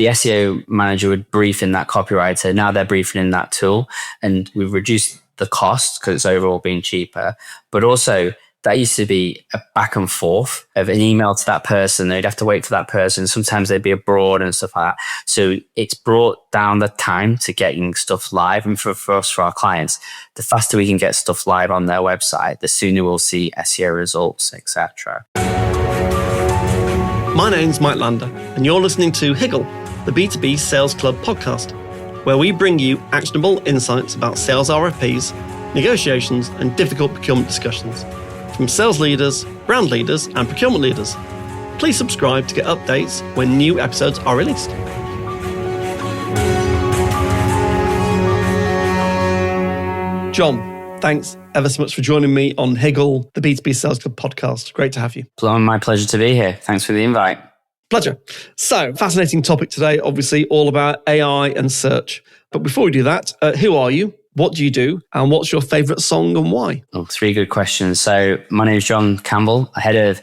the SEO manager would brief in that copywriter. Now they're briefing in that tool, and we've reduced the cost because it's overall being cheaper. But also, that used to be a back and forth of an email to that person. They'd have to wait for that person. Sometimes they'd be abroad and stuff like that. So it's brought down the time to getting stuff live. And for us, for our clients, the faster we can get stuff live on their website, the sooner we'll see SEO results, etc. My name's Mike Lander, and you're listening to Higgle, the B2B Sales Club podcast, where we bring you actionable insights about sales RFPs, negotiations, and difficult procurement discussions from sales leaders, brand leaders, and procurement leaders. Please subscribe to get updates when new episodes are released. John, thanks ever so much for joining me on Higgle, the B2B Sales Club podcast. Great to have you. My pleasure to be here. Thanks for the invite. Pleasure. So, fascinating topic today, obviously all about AI and search. But before we do that, who are you? What do you do? And what's your favourite song and why? Oh, three good questions. So my name is John Campbell, head of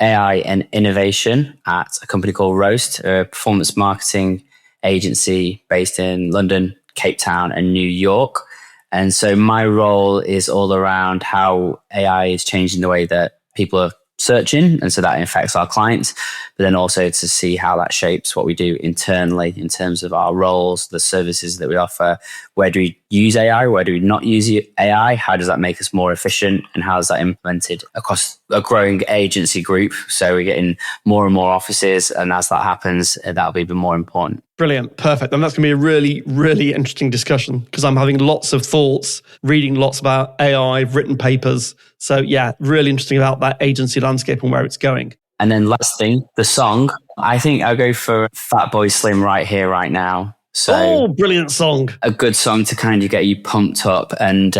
AI and innovation at a company called Roast, a performance marketing agency based in London, Cape Town, and New York. And so my role is all around how AI is changing the way that people are searching. And so that affects our clients, but then also to see how that shapes what we do internally in terms of our roles, the services that we offer. Where do we use AI? Where do we not use AI? How does that make us more efficient? And how is that implemented across a growing agency group? So we're getting more and more offices. And as that happens, that'll be even more important. Brilliant. Perfect. And that's going to be a really, really interesting discussion because I'm having lots of thoughts, reading lots about AI, written papers. So yeah, really interesting about that agency landscape and where it's going. And then last thing, the song. I think I'll go for Fatboy Slim, Right Here, Right Now. So brilliant song. A good song to kind of get you pumped up. And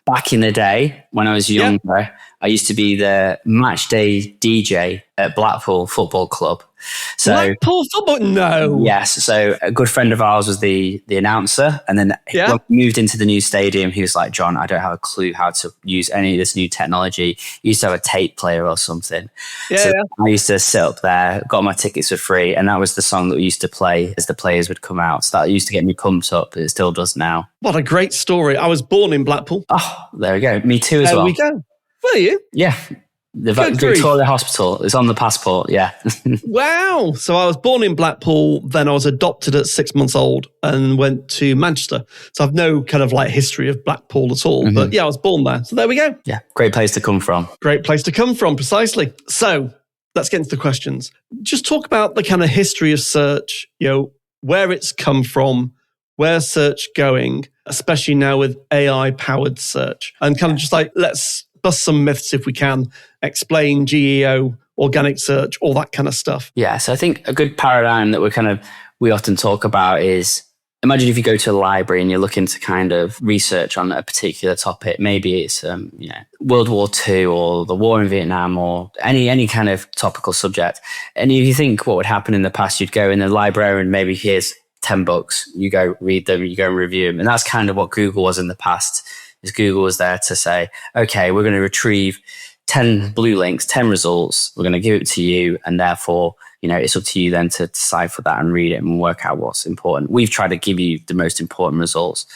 back in the day, when I was younger, I used to be the match day DJ at Blackpool Football Club. So Blackpool Football? No. Yes. So a good friend of ours was the announcer. And then when we moved into the new stadium, he was like, John, I don't have a clue how to use any of this new technology. He used to have a tape player or something. I used to sit up there, got my tickets for free. And that was the song that we used to play as the players would come out. So that used to get me pumped up. It still does now. What a great story. I was born in Blackpool. Oh, there we go. Me too as well. There we go. Were you? Yeah. The Victoria Hospital. It's on the passport, yeah. Wow. So I was born in Blackpool, then I was adopted at 6 months old and went to Manchester. So I've no kind of like history of Blackpool at all. But yeah, I was born there. So there we go. Yeah, great place to come from. Great place to come from, precisely. So let's get into the questions. Just talk about the kind of history of search, where it's come from, where's search going, especially now with AI-powered search. And kind of just like, let's bust some myths if we can, explain GEO, organic search, all that kind of stuff. Yeah, so I think a good paradigm that we often talk about is, imagine if you go to a library and you're looking to kind of research on a particular topic. Maybe it's World War II or the war in Vietnam or any kind of topical subject. And if you think what would happen in the past, you'd go in the library and maybe here's 10 books, you go read them, you go and review them. And that's kind of what Google was in the past. Is Google was there to say, okay, we're going to retrieve 10 blue links, 10 results. We're going to give it to you. And therefore, it's up to you then to decipher that and read it and work out what's important. We've tried to give you the most important results.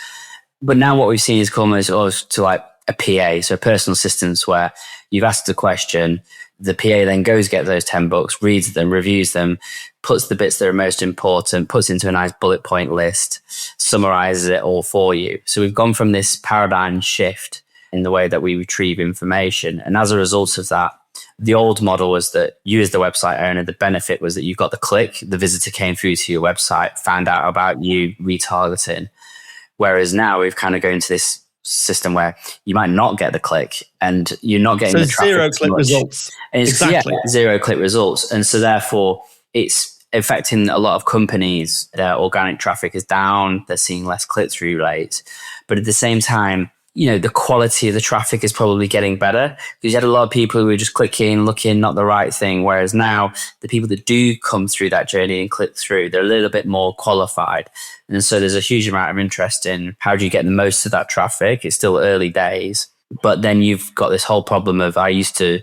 But now what we've seen is come as to like a PA, so a personal assistant, where you've asked a question, the PA then goes get those 10 books, reads them, reviews them, puts the bits that are most important, puts into a nice bullet point list, summarizes it all for you. So we've gone from this paradigm shift in the way that we retrieve information. And as a result of that, the old model was that you as the website owner, the benefit was that you got the click, the visitor came through to your website, found out about you, retargeting. Whereas now we've kind of gone into this system where you might not get the click and you're not getting the traffic. Zero click results. Exactly. Zero click results. And so therefore it's affecting a lot of companies. Their organic traffic is down. They're seeing less click-through rates. But at the same time, the quality of the traffic is probably getting better because you had a lot of people who were just clicking, looking, not the right thing. Whereas now the people that do come through that journey and click through, they're a little bit more qualified. And so there's a huge amount of interest in how do you get the most of that traffic? It's still early days, but then you've got this whole problem of I used to,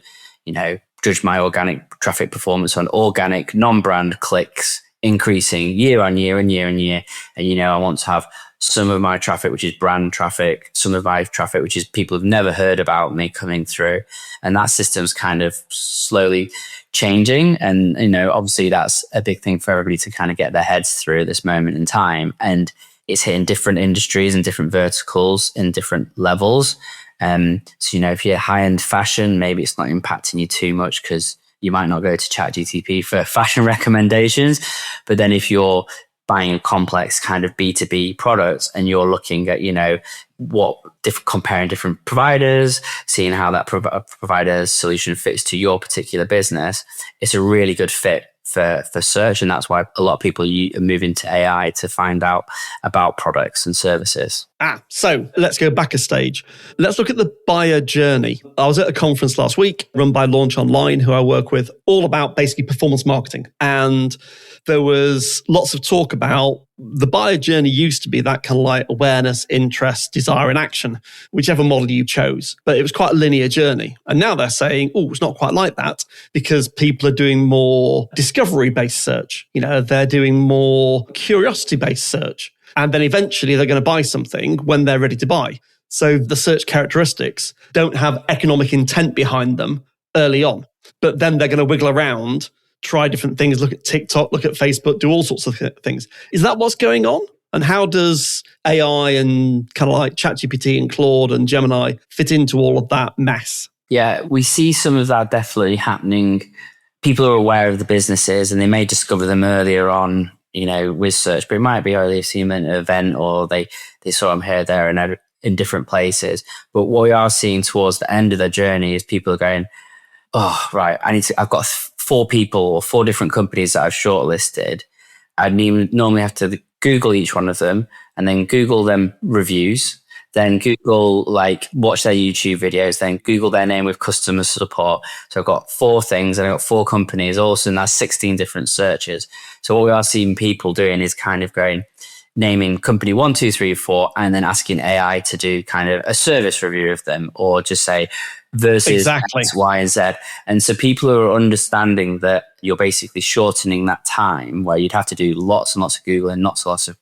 judge my organic traffic performance on organic non-brand clicks increasing year on year and year and year. And, I want to have some of my traffic, which is brand traffic, some of my traffic, which is people who've never heard about me coming through. And that system's kind of slowly changing. And, obviously that's a big thing for everybody to kind of get their heads through at this moment in time. And it's hitting different industries and different verticals in different levels. So, if you're high-end fashion, maybe it's not impacting you too much because you might not go to ChatGPT for fashion recommendations. But then if you're buying a complex kind of B2B product and you're looking at, comparing different providers, seeing how that provider's solution fits to your particular business, it's a really good fit for search. And that's why a lot of people move into AI to find out about products and services. So let's go back a stage. Let's look at the buyer journey. I was at a conference last week run by Launch Online, who I work with, all about basically performance marketing. And there was lots of talk about the buyer journey used to be that kind of like awareness, interest, desire, and action, whichever model you chose. But it was quite a linear journey. And now they're saying, it's not quite like that because people are doing more discovery-based search. They're doing more curiosity-based search. And then eventually they're going to buy something when they're ready to buy. So the search characteristics don't have economic intent behind them early on. But then they're going to wiggle around, try different things, look at TikTok, look at Facebook, do all sorts of things. Is that what's going on? And how does AI and kind of like ChatGPT and Claude and Gemini fit into all of that mess? Yeah, we see some of that definitely happening. People are aware of the businesses and they may discover them earlier on, with search, but it might be earlier seen at an event or they saw them here, there and in different places. But what we are seeing towards the end of their journey is people are going, oh, right, I've got 4 people or 4 different companies that I've shortlisted. I'd normally have to Google each one of them and then Google them reviews, then Google watch their YouTube videos, then Google their name with customer support. So I've got 4 things and I've got 4 companies. Also, that's 16 different searches. So what we are seeing people doing is kind of naming company 1, 2, 3, 4, and then asking AI to do kind of a service review of them or just say versus X, Y, and Z. And so people are understanding that you're basically shortening that time where you'd have to do lots and lots of Googling, lots of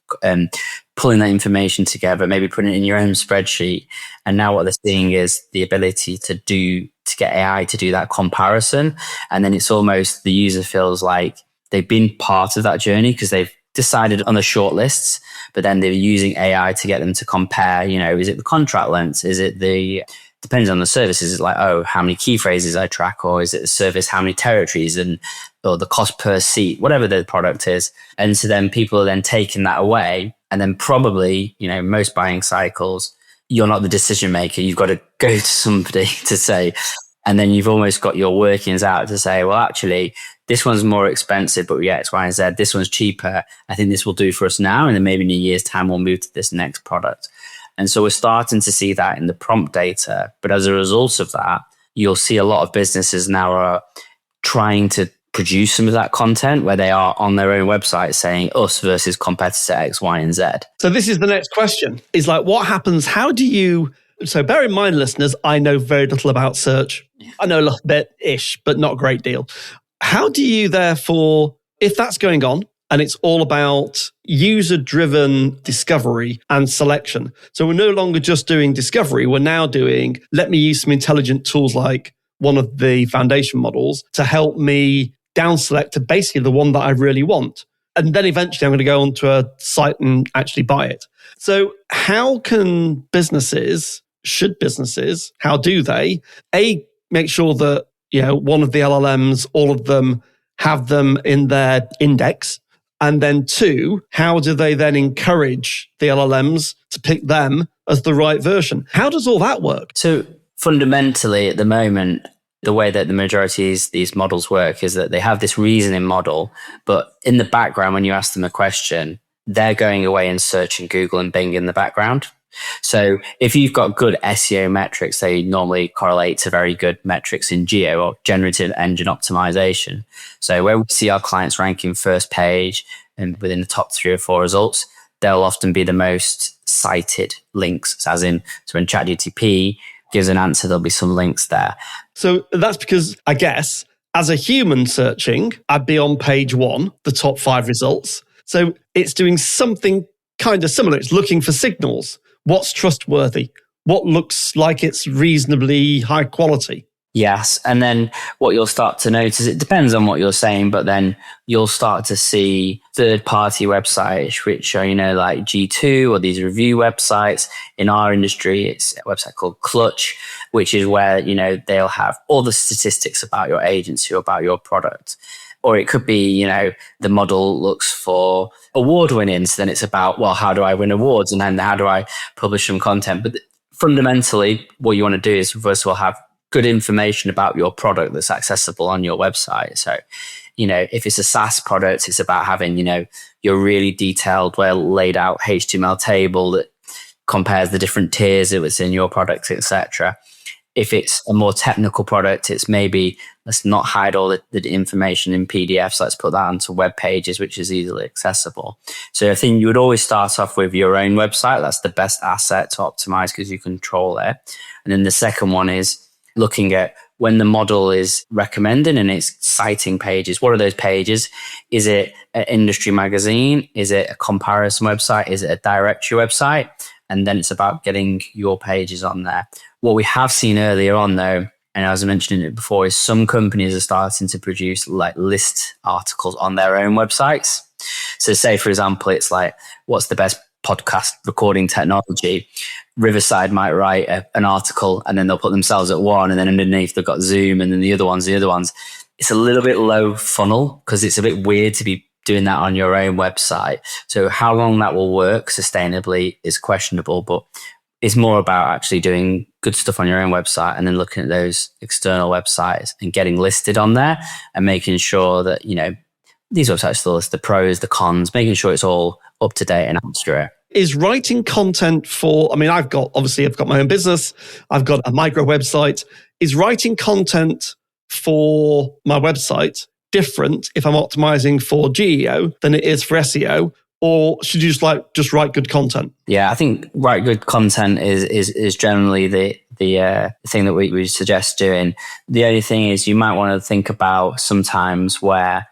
pulling that information together, maybe putting it in your own spreadsheet. And now what they're seeing is the ability to get AI to do that comparison. And then it's almost the user feels like they've been part of that journey because they've decided on the shortlists, but then they're using AI to get them to compare, is it the contract lengths? Is it depends on the services. It's like, how many key phrases I track, or is it the service, how many territories or the cost per seat, whatever the product is. And so then people are then taking that away. And then probably, most buying cycles, you're not the decision maker. You've got to go to somebody to say, and then you've almost got your workings out to say, well, actually, this one's more expensive, but yeah, X, Y, and Z. This one's cheaper. I think this will do for us now. And then maybe in a year's time, we'll move to this next product. And so we're starting to see that in the prompt data. But as a result of that, you'll see a lot of businesses now are trying to produce some of that content where they are on their own website saying us versus competitor X, Y, and Z. So this is the next question. Is what happens? How do you... So bear in mind, listeners, I know very little about search. I know a little bit-ish, but not a great deal. How do you therefore, if that's going on, and it's all about user-driven discovery and selection. So we're no longer just doing discovery. We're now doing, let me use some intelligent tools like one of the foundation models to help me down select to basically the one that I really want. And then eventually I'm going to go onto a site and actually buy it. So how can businesses, how do they, make sure that, one of the LLMs, all of them have them in their index? And then 2, how do they then encourage the LLMs to pick them as the right version? How does all that work? So fundamentally at the moment, the way that the majority of these models work is that they have this reasoning model, but in the background, when you ask them a question, they're going away and searching Google and Bing in the background. So if you've got good SEO metrics, they normally correlate to very good metrics in GEO or generative engine optimization. So where we see our clients ranking first page and within the top 3 or 4 results, they'll often be the most cited links, as in, so when ChatGPT gives an answer, there'll be some links there. So that's because, I guess, as a human searching, I'd be on page 1, the top 5 results. So it's doing something kind of similar. It's looking for signals. What's trustworthy? What looks like it's reasonably high quality? Yes. And then what you'll start to notice, it depends on what you're saying, but then you'll start to see third-party websites, which are, like G2 or these review websites. In our industry, it's a website called Clutch, which is where, they'll have all the statistics about your agency or about your product. Or it could be, the model looks for award winning. So then it's about, well, how do I win awards? And then how do I publish some content? But fundamentally, what you want to do is, first of all, have good information about your product that's accessible on your website. So, if it's a SaaS product, it's about having, your really detailed, well laid out HTML table that compares the different tiers that was in your product, etc. If it's a more technical product, it's maybe let's not hide all the information in PDFs. Let's put that onto web pages, which is easily accessible. So I think you would always start off with your own website. That's the best asset to optimize because you control it. And then the second one is looking at when the model is recommending and it's citing pages. What are those pages? Is it an industry magazine? Is it a comparison website? Is it a directory website? And then it's about getting your pages on there. What we have seen earlier on, though, and I was mentioning it before, is some companies are starting to produce like list articles on their own websites. So say, for example, it's like, what's the best podcast recording technology? Riverside might write an article and then they'll put themselves at one, and then underneath they've got Zoom, and then the other ones. It's a little bit low funnel because it's a bit weird to be doing that on your own website. So how long that will work sustainably is questionable, but it's more about actually doing good stuff on your own website and then looking at those external websites and getting listed on there and making sure that, these websites still list the pros, the cons, making sure it's all up to date and accurate. Is writing content for, I've got my own business. I've got a micro website. Is writing content for my website different if I'm optimizing for GEO than it is for SEO? Or should you just write good content? Yeah, I think write good content is generally the thing that we suggest doing. The only thing is you might want to think about sometimes where,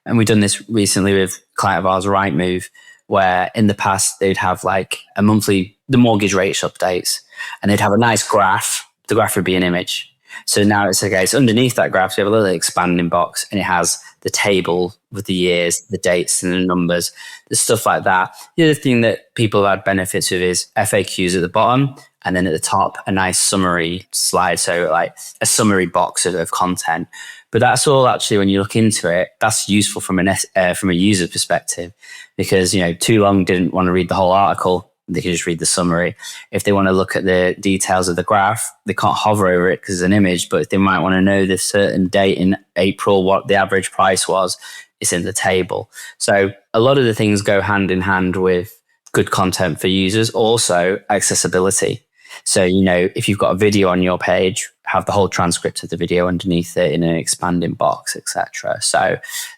and we've done this recently with a client of ours, Rightmove, where in the past they'd have like a monthly, the mortgage rates updates, and they'd have a nice graph. The graph would be an image. So now it's okay. So underneath that graph, you have a little expanding box, and it has the table with the years, the dates, and the numbers, the stuff like that. The other thing that people have had benefits with is FAQs at the bottom, and then at the top, a nice summary slide. So like a summary box of content. But that's all actually, when you look into it, that's useful from a user perspective, because, too long didn't want to read the whole article. They can just read the summary. If they want to look at the details of the graph, they can't hover over it because it's an image, but if they might want to know this certain date in April, what the average price was, it's in the table. So a lot of the things go hand in hand with good content for users. Also, accessibility. So, if you've got a video on your page, have the whole transcript of the video underneath it in an expanding box, etc. So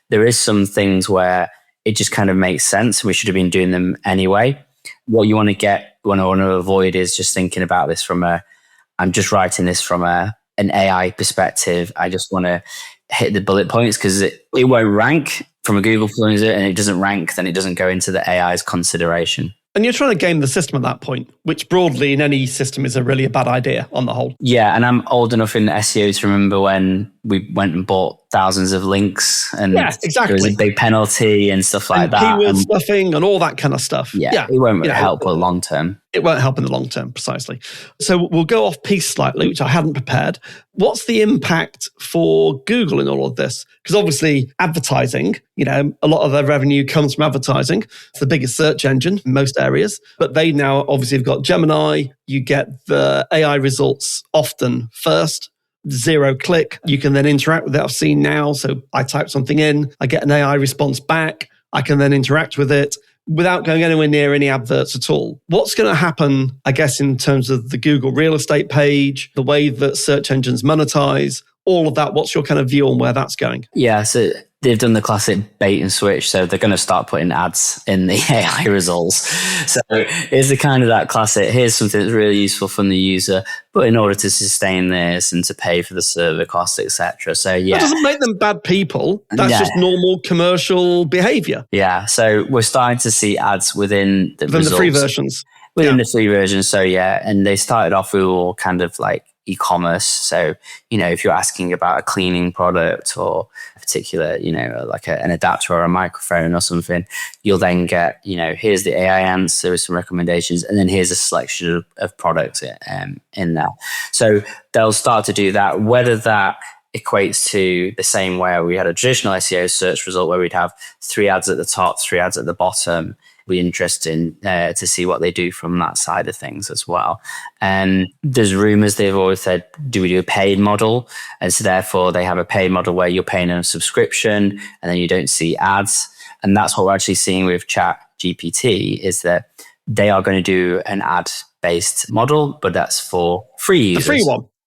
there is some things where it just kind of makes sense. We should have been doing them anyway. What you want to avoid is just thinking about this I'm just writing this from an AI perspective. I just want to hit the bullet points because it won't rank from a Google point of view, and it doesn't rank, then it doesn't go into the AI's consideration. And you're trying to game the system at that point, which broadly in any system is a bad idea on the whole. Yeah, and I'm old enough in SEO to remember when we went and bought thousands of links, and exactly. There was a big penalty and stuff like that. Keyword stuffing and all that kind of stuff. Yeah. It won't help in the long term. It won't help in the long term, precisely. So we'll go off piece slightly, which I hadn't prepared. What's the impact for Google in all of this? Because obviously advertising, a lot of their revenue comes from advertising. It's the biggest search engine in most areas. But they now obviously have got Gemini. You get the AI results often first. 0 click. You can then interact with it. I've seen now. So I type something in, I get an AI response back. I can then interact with it without going anywhere near any adverts at all. What's going to happen, I guess, in terms of the Google real estate page, the way that search engines monetize, all of that? What's your kind of view on where that's going? Yeah, so they've done the classic bait and switch. So they're going to start putting ads in the AI results. So it's the kind of that classic, here's something that's really useful from the user, but in order to sustain this and to pay for the server costs, etc. So yeah. That doesn't make them bad people. That's just normal commercial behavior. Yeah. So we're starting to see ads within the results. The free versions. Within the free version. So yeah. And they started off with all kind of like e-commerce. So, if you're asking about a cleaning product or a particular, like an adapter or a microphone or something, you'll then get, here's the AI answer with some recommendations, and then here's a selection of products in there. So they'll start to do that, whether that equates to the same way we had a traditional SEO search result where we'd have 3 ads at the top, 3 ads at the bottom. Be interesting to see what they do from that side of things as well. And there's rumors they've always said, do we do a paid model? And so therefore they have a paid model where you're paying a subscription and then you don't see ads. And that's what we're actually seeing with ChatGPT, is that they are going to do an ad-based model, but that's for free users.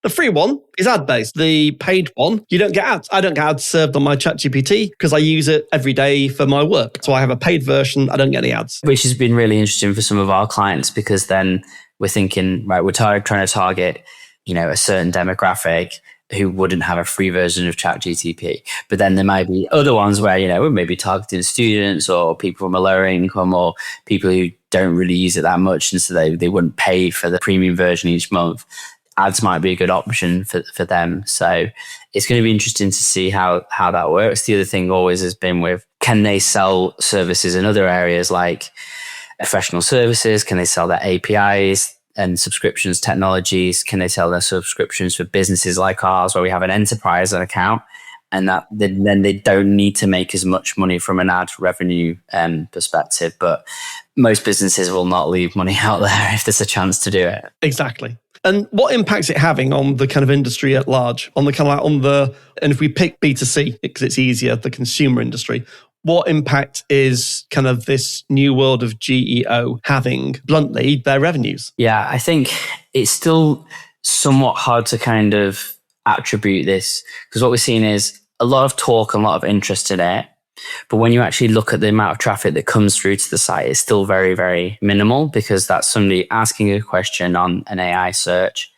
The free one is ad-based. The paid one, you don't get ads. I don't get ads served on my ChatGPT because I use it every day for my work. So I have a paid version. I don't get any ads. Which has been really interesting for some of our clients, because then we're thinking, right, we're trying to target, a certain demographic who wouldn't have a free version of ChatGPT. But then there might be other ones where, we're maybe targeting students or people from a lower income or people who don't really use it that much. And so they wouldn't pay for the premium version each month. Ads might be a good option for them. So it's going to be interesting to see how that works. The other thing always has been with, can they sell services in other areas like professional services? Can they sell their APIs and subscriptions technologies? Can they sell their subscriptions for businesses like ours where we have an enterprise account? And that then they don't need to make as much money from an ad revenue perspective. But most businesses will not leave money out there if there's a chance to do it. Exactly. And what impact's it having on the kind of industry at large? And if we pick B2C, because it's easier, the consumer industry, what impact is kind of this new world of GEO having, bluntly, their revenues? Yeah, I think it's still somewhat hard to kind of attribute this, because what we're seeing is a lot of talk and a lot of interest in it. But when you actually look at the amount of traffic that comes through to the site, it's still very, very minimal, because that's somebody asking a question on an AI search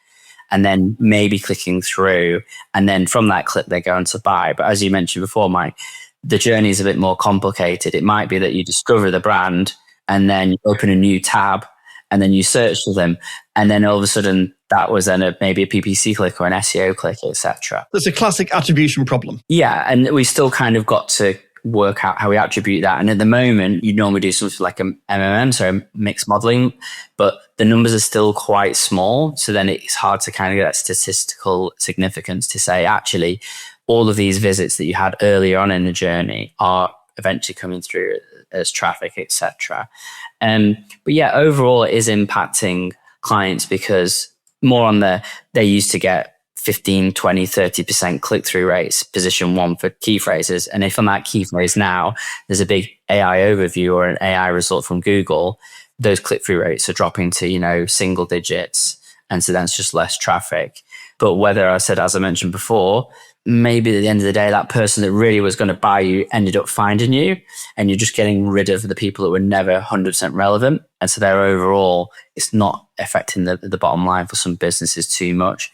and then maybe clicking through. And then from that click, they go on to buy. But as you mentioned before, Mike, the journey is a bit more complicated. It might be that you discover the brand and then you open a new tab and then you search for them. And then all of a sudden that was then maybe a PPC click or an SEO click, etc. That's a classic attribution problem. Yeah. And we still kind of got to work out how we attribute that. And at the moment, you normally do something like a MMM, so mixed modeling, but the numbers are still quite small. So then it's hard to kind of get that statistical significance to say, actually, all of these visits that you had earlier on in the journey are eventually coming through as traffic, etc. But yeah, overall, it is impacting clients, because more on they used to get 15, 20, 30% click-through rates, position 1 for key phrases. And if on that key phrase now, there's a big AI overview or an AI result from Google, those click-through rates are dropping to, single digits. And so that's just less traffic. But whether as I mentioned before, maybe at the end of the day, that person that really was going to buy you ended up finding you, and you're just getting rid of the people that were never 100% relevant. And so they're overall, it's not affecting the bottom line for some businesses too much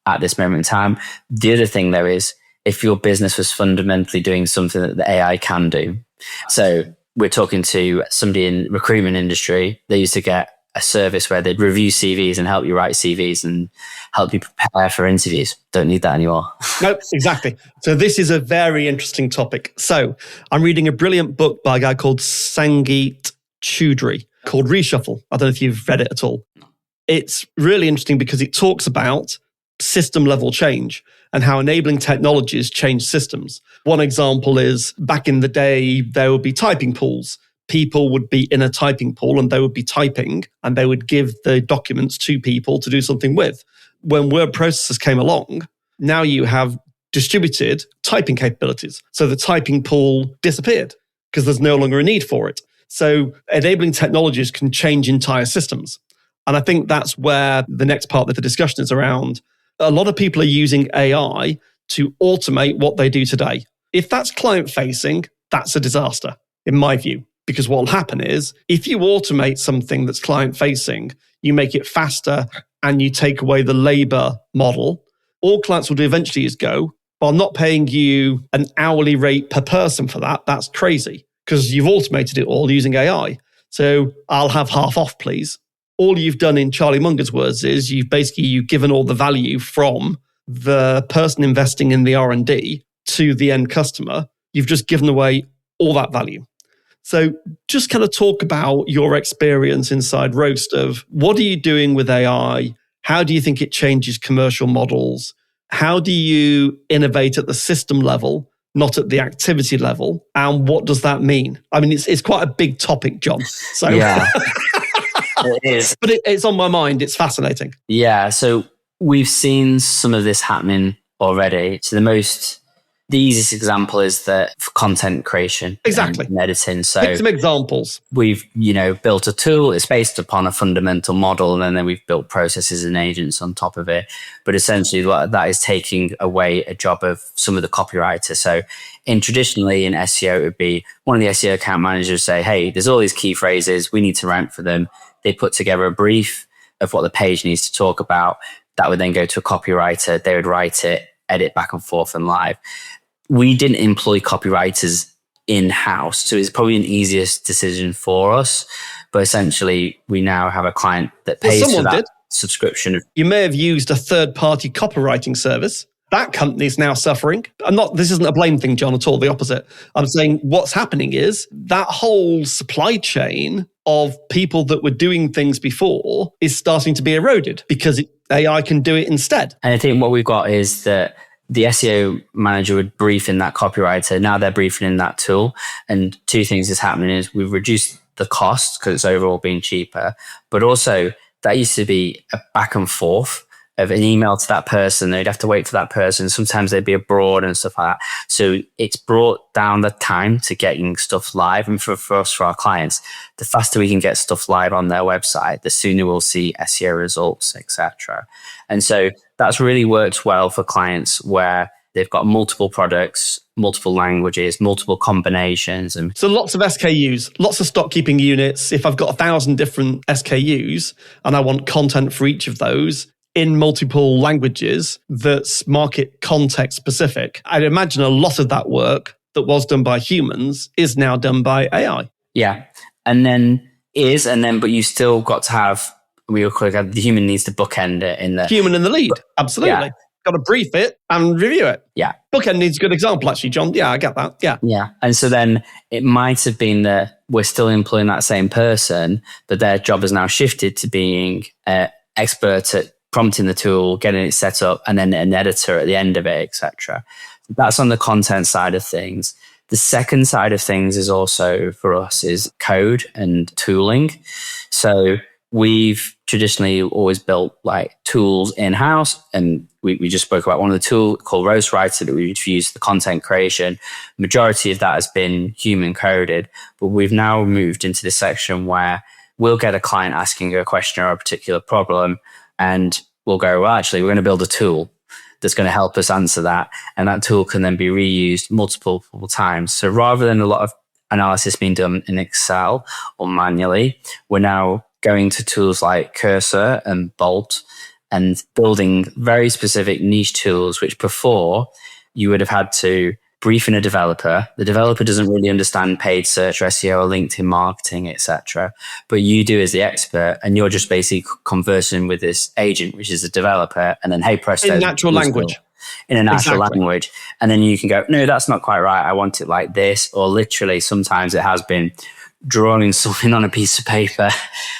at this moment in time. The other thing, though, is if your business was fundamentally doing something that the AI can do. So we're talking to somebody in recruitment industry. They used to get a service where they'd review CVs and help you write CVs and help you prepare for interviews. Don't need that anymore. Nope, exactly. So this is a very interesting topic. So I'm reading a brilliant book by a guy called Sangeet Choudhury called Reshuffle. I don't know if you've read it at all. It's really interesting because it talks about system level change and how enabling technologies change systems. One example is back in the day, there would be typing pools. People would be in a typing pool and they would be typing and they would give the documents to people to do something with. When word processors came along, now you have distributed typing capabilities. So the typing pool disappeared because there's no longer a need for it. So enabling technologies can change entire systems. And I think that's where the next part of the discussion is around. A lot of people are using AI to automate what they do today. if that's client facing, that's a disaster, in my view. Because what will happen is, if you automate something that's client facing, you make it faster and you take away the labor model, all clients will do eventually is go, well, I'm not paying you an hourly rate per person for that. That's crazy because you've automated it all using AI. So I'll have half off, please. All you've done in Charlie Munger's words is you've given all the value from the person investing in the R&D to the end customer. You've just given away all that value. So just kind of talk about your experience inside Roast of what are you doing with AI? How do you think it changes commercial models? How do you innovate at the system level, not at the activity level? And what does that mean? I mean, it's quite a big topic, John. So Yeah, it is. But it's on my mind. It's fascinating. Yeah, so we've seen some of this happening already. So the easiest example is that for content creation Exactly. and editing. So pick some examples. We've, built a tool. It's based upon a fundamental model, and then we've built processes and agents on top of it. But essentially, that is taking away a job of some of the copywriters. So traditionally in SEO, it would be one of the SEO account managers say, hey, there's all these key phrases. We need to rank for them. They put together a brief of what the page needs to talk about. That would then go to a copywriter. They would write it, edit back and forth and live. We didn't employ copywriters in-house, so it's probably an easiest decision for us. But essentially, we now have a client that pays for that subscription. You may have used a third-party copywriting service. That company is now suffering. This isn't a blame thing, John, at all. The opposite. I'm saying what's happening is that whole supply chain of people that were doing things before is starting to be eroded because AI can do it instead. And I think what we've got is that the SEO manager would brief in that copywriter. Now they're briefing in that tool. And two things is happening is we've reduced the cost because it's overall being cheaper. But also that used to be a back and forth of an email to that person. They'd have to wait for that person. Sometimes they'd be abroad and stuff like that. So it's brought down the time to getting stuff live. And for us, for our clients, the faster we can get stuff live on their website, the sooner we'll see SEO results, etc. And so that's really worked well for clients where they've got multiple products, multiple languages, multiple combinations. And so lots of SKUs, lots of stock keeping units. If I've got 1,000 different SKUs and I want content for each of those in multiple languages that's market context specific, I'd imagine a lot of that work that was done by humans is now done by AI. Yeah. But you still got to have, the human needs to bookend it in the human in the lead. Absolutely. Yeah. Got to brief it and review it. Yeah. Bookend needs a good example, actually, John. Yeah, I get that. Yeah. Yeah. And so then it might have been that we're still employing that same person, but their job has now shifted to being an expert at prompting the tool, getting it set up, and then an editor at the end of it, etc. That's on the content side of things. The second side of things is also for us is code and tooling. So we've traditionally always built like tools in-house, and we just spoke about one of the tools called Roast Writer that we've used for content creation. Majority of that has been human coded, but we've now moved into this section where we'll get a client asking a question or a particular problem, and we'll go, well, actually, we're going to build a tool that's going to help us answer that. And that tool can then be reused multiple times. So rather than a lot of analysis being done in Excel or manually, we're now going to tools like Cursor and Bolt and building very specific niche tools, which before you would have had to brief in a developer. The developer doesn't really understand paid search or SEO or LinkedIn marketing, etc. But you do as the expert, and you're just basically conversing with this agent, which is a developer, and then, hey, presto. In natural language. In a natural language. And then you can go, no, that's not quite right. I want it like this. Or literally, sometimes it has been drawing something on a piece of paper,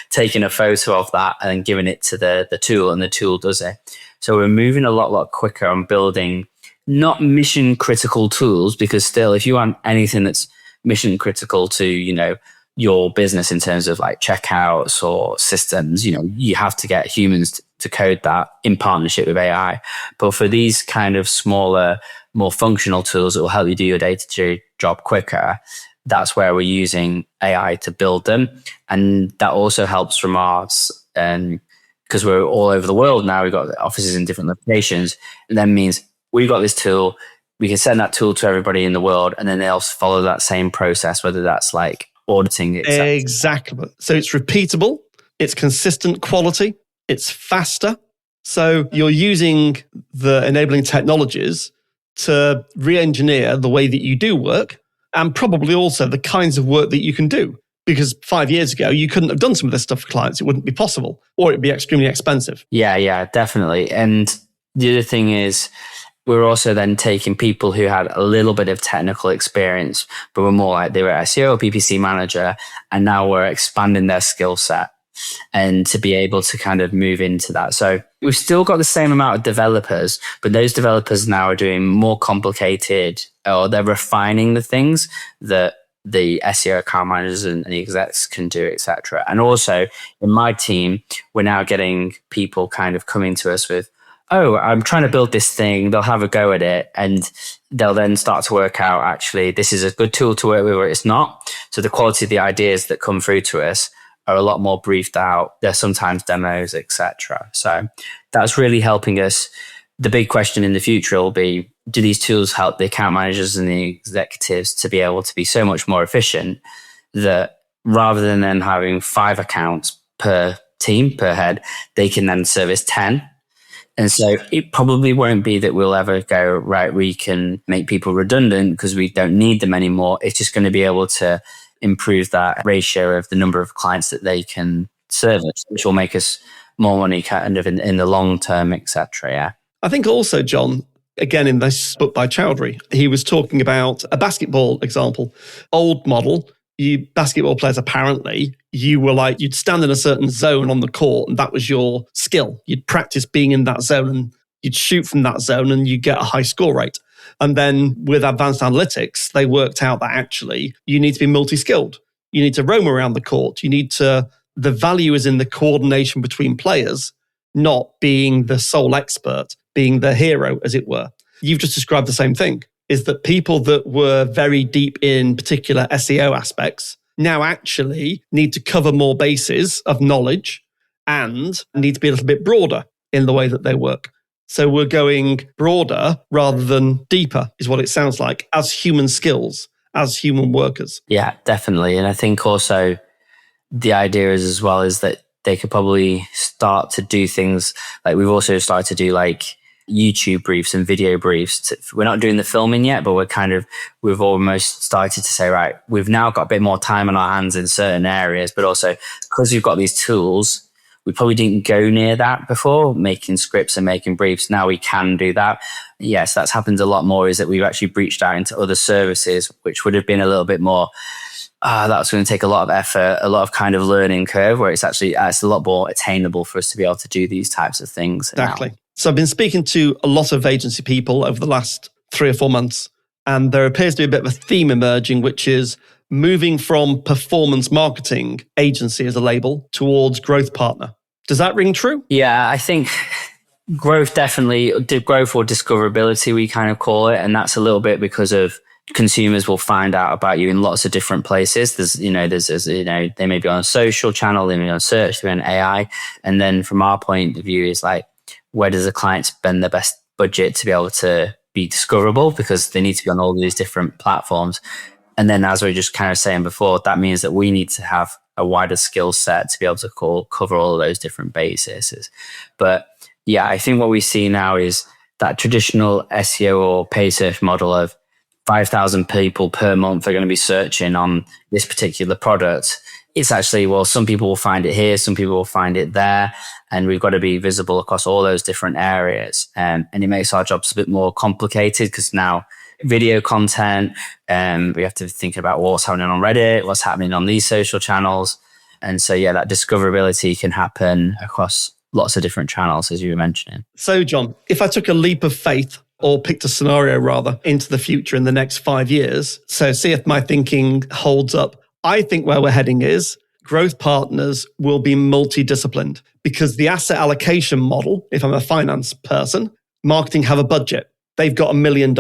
taking a photo of that, and then giving it to the tool, and the tool does it. So we're moving a lot quicker on building not mission critical tools, because still, if you want anything that's mission critical to, your business in terms of like checkouts or systems, you have to get humans to code that in partnership with AI. But for these kind of smaller, more functional tools that will help you do your day-to-day job quicker, that's where we're using AI to build them. And that also helps from ours, and because we're all over the world now, we've got offices in different locations, and that means we've got this tool, we can send that tool to everybody in the world, and then they'll follow that same process, whether that's like auditing it. Exactly. So it's repeatable, it's consistent quality, it's faster. So you're using the enabling technologies to re-engineer the way that you do work, and probably also the kinds of work that you can do. Because 5 years ago, you couldn't have done some of this stuff for clients. It wouldn't be possible, or it'd be extremely expensive. Yeah, definitely. And the other thing is, we're also then taking people who had a little bit of technical experience, but were more like they were SEO or PPC manager, and now we're expanding their skill set and to be able to kind of move into that. So we've still got the same amount of developers, but those developers now are doing more complicated, or they're refining the things that the SEO account managers and the execs can do, etc. And also in my team, we're now getting people kind of coming to us with, oh, I'm trying to build this thing. They'll have a go at it, and they'll then start to work out, actually, this is a good tool to work with, or it's not. So the quality of the ideas that come through to us are a lot more briefed out. They're sometimes demos, etc. So that's really helping us. The big question in the future will be, do these tools help the account managers and the executives to be able to be so much more efficient that rather than then having 5 accounts per team, per head, they can then service 10. And so it probably won't be that we'll ever go, right, we can make people redundant because we don't need them anymore. It's just going to be able to improve that ratio of the number of clients that they can service, which will make us more money kind of in the long term, etc. Yeah. I think also, John, again, in this book by Chowdhury, he was talking about a basketball example. Old model, you basketball players, apparently, you'd stand in a certain zone on the court, and that was your skill. You'd practice being in that zone, and you'd shoot from that zone, and you get a high score rate. And then with advanced analytics, they worked out that actually you need to be multi-skilled. You need to roam around the court. The value is in the coordination between players, not being the sole expert, being the hero, as it were. You've just described the same thing, is that people that were very deep in particular SEO aspects now actually need to cover more bases of knowledge and need to be a little bit broader in the way that they work. So we're going broader rather than deeper, is what it sounds like, as human skills, as human workers. Yeah, definitely. And I think also the idea is as well is that they could probably start to do things like we've also started to do like YouTube briefs and video briefs. We're not doing the filming yet, but we've almost started to say, right, we've now got a bit more time on our hands in certain areas, but also because we've got these tools, we probably didn't go near that before, making scripts and making briefs. Now we can do that. Yes, that's happened a lot more, is that we've actually breached out into other services, which would have been a little bit more, that's going to take a lot of effort, a lot of kind of learning curve, where it's a lot more attainable for us to be able to do these types of things. Exactly. Now. So I've been speaking to a lot of agency people over the last 3 or 4 months, and there appears to be a bit of a theme emerging, which is moving from performance marketing agency as a label towards growth partner. Does that ring true? Yeah, I think growth definitely, growth or discoverability, we kind of call it. And that's a little bit because of consumers will find out about you in lots of different places. They may be on a social channel, they may be on search, they're in AI. And then from our point of view, is like, where does a client spend their best budget to be able to be discoverable? Because they need to be on all these different platforms. And then, as we were just kind of saying before, that means that we need to have a wider skill set to be able to cover all of those different bases. But yeah, I think what we see now is that traditional SEO or paid search model of 5,000 people per month are going to be searching on this particular product. It's actually, well, some people will find it here, some people will find it there, and we've got to be visible across all those different areas. And it makes our jobs a bit more complicated because now video content, we have to think about what's happening on Reddit, what's happening on these social channels. And so, yeah, that discoverability can happen across lots of different channels, as you were mentioning. So, John, if I took a leap of faith, or picked a scenario rather, into the future in the next 5 years, so see if my thinking holds up, I think where we're heading is growth partners will be multidisciplined, because the asset allocation model, if I'm a finance person, marketing have a budget. They've got $1 million.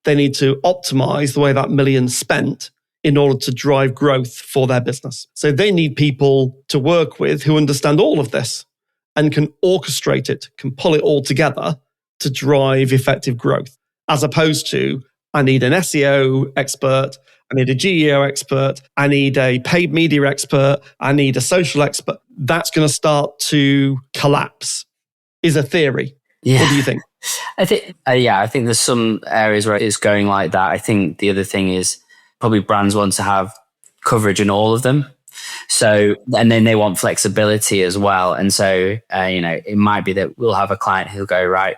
They need to optimize the way that million's spent in order to drive growth for their business. So they need people to work with who understand all of this and can orchestrate it, can pull it all together to drive effective growth. as opposed to I need an SEO expert, I need a GEO expert, I need a paid media expert, I need a social expert. That's going to start to collapse, is a theory. Yeah. What do you think? I think, I think there's some areas where it's going like that. I think the other thing is probably brands want to have coverage in all of them. So, and then they want flexibility as well. And so, it might be that we'll have a client who'll go, right,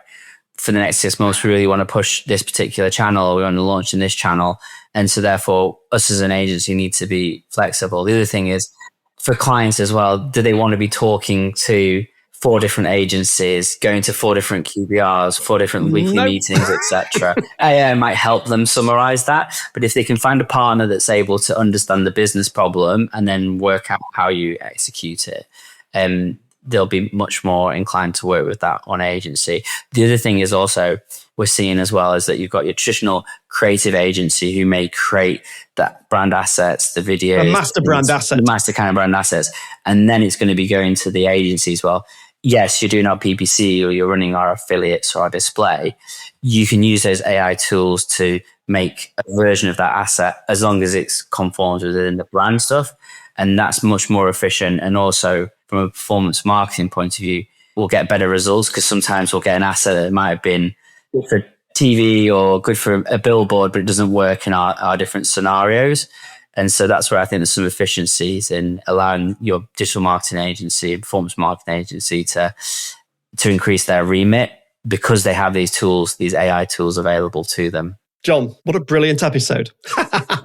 for the next 6 months, we really want to push this particular channel, or we want to launch in this channel. And so therefore, us as an agency need to be flexible. The other thing is for clients as well, do they want to be talking to 4 different agencies, going to 4 different QBRs, 4 different weekly meetings, etc. AI might help them summarize that. But if they can find a partner that's able to understand the business problem and then work out how you execute it, they'll be much more inclined to work with that one agency. The other thing is also we're seeing as well is that you've got your traditional creative agency who may create that brand assets, the videos, the master brand assets, the master kind of brand assets, and then it's going to be going to the agencies. Well, yes, you're doing our PPC or you're running our affiliates or our display. You can use those AI tools to make a version of that asset as long as it's conformed within the brand stuff. And that's much more efficient. And also from a performance marketing point of view, we'll get better results because sometimes we'll get an asset that might have been good for TV or good for a billboard, but it doesn't work in our different scenarios. And so that's where I think there's some efficiencies in allowing your digital marketing agency, performance marketing agency to increase their remit because they have these tools, these AI tools available to them. John, what a brilliant episode.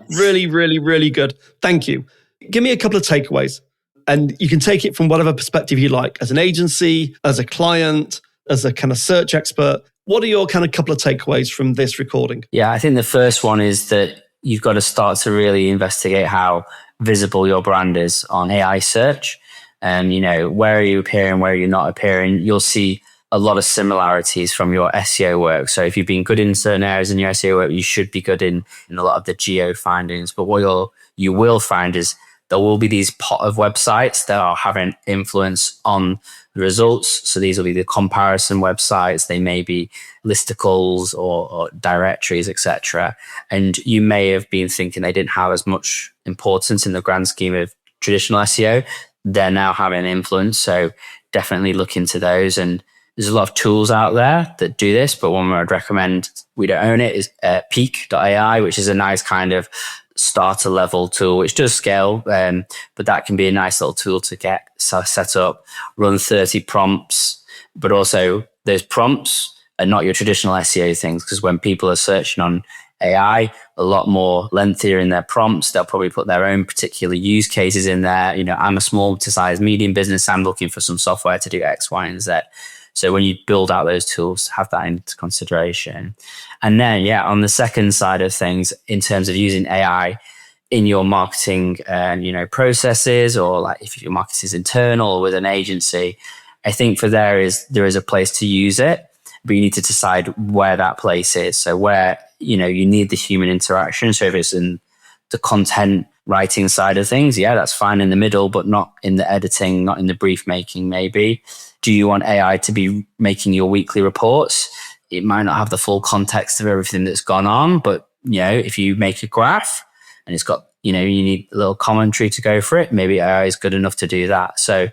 Really, really, really good. Thank you. Give me a couple of takeaways, and you can take it from whatever perspective you like, as an agency, as a client, as a kind of search expert. What are your kind of couple of takeaways from this recording? Yeah, I think the first one is that you've got to start to really investigate how visible your brand is on AI search. And, where are you appearing, where are you not appearing? You'll see a lot of similarities from your SEO work. So if you've been good in certain areas in your SEO work, you should be good in a lot of the GEO findings. But what you will find is there will be these pot of websites that are having influence on the results. So these will be the comparison websites. They may be listicles or directories, etc. And you may have been thinking they didn't have as much importance in the grand scheme of traditional SEO. They're now having an influence. So definitely look into those. And there's a lot of tools out there that do this, but one I'd recommend, we don't own it, is peak.ai, which is a nice kind of starter level tool, which does scale, but that can be a nice little tool to get set up, run 30 prompts, but also those prompts are not your traditional SEO things, because when people are searching on AI, a lot more lengthier in their prompts. They'll probably put their own particular use cases in there. I'm a small to size medium business. I'm looking for some software to do X, Y, and Z. So when you build out those tools, have that into consideration. And then, on the second side of things, in terms of using AI in your marketing, processes, or like if your marketing is internal or with an agency, I think there is a place to use it, but you need to decide where that place is. So where, you need the human interaction. So if it's in the content writing side of things, that's fine in the middle, but not in the editing, not in the brief making, maybe. Do you want AI to be making your weekly reports? It might not have the full context of everything that's gone on, but if you make a graph and it's got, you need a little commentary to go for it, maybe AI is good enough to do that. So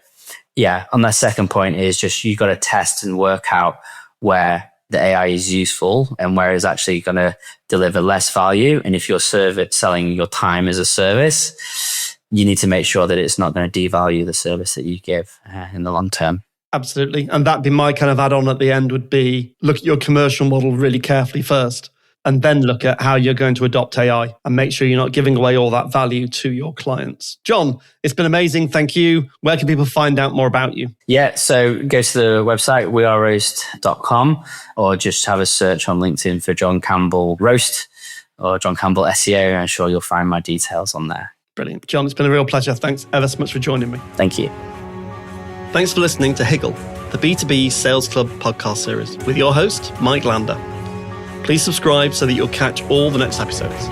on that second point is just, you got to test and work out where the AI is useful and where it's actually going to deliver less value. And if you're selling your time as a service, you need to make sure that it's not going to devalue the service that you give in the long term. Absolutely. And that'd be my kind of add-on at the end, would be look at your commercial model really carefully first, and then look at how you're going to adopt AI and make sure you're not giving away all that value to your clients. John, it's been amazing. Thank you. Where can people find out more about you? So go to the website, weareroast.com, or just have a search on LinkedIn for John Campbell Roast or John Campbell SEO. I'm sure you'll find my details on there. Brilliant. John, it's been a real pleasure. Thanks ever so much for joining me. Thank you. Thanks for listening to Higgle, the B2B Sales Club podcast series with your host, Mike Lander. Please subscribe so that you'll catch all the next episodes.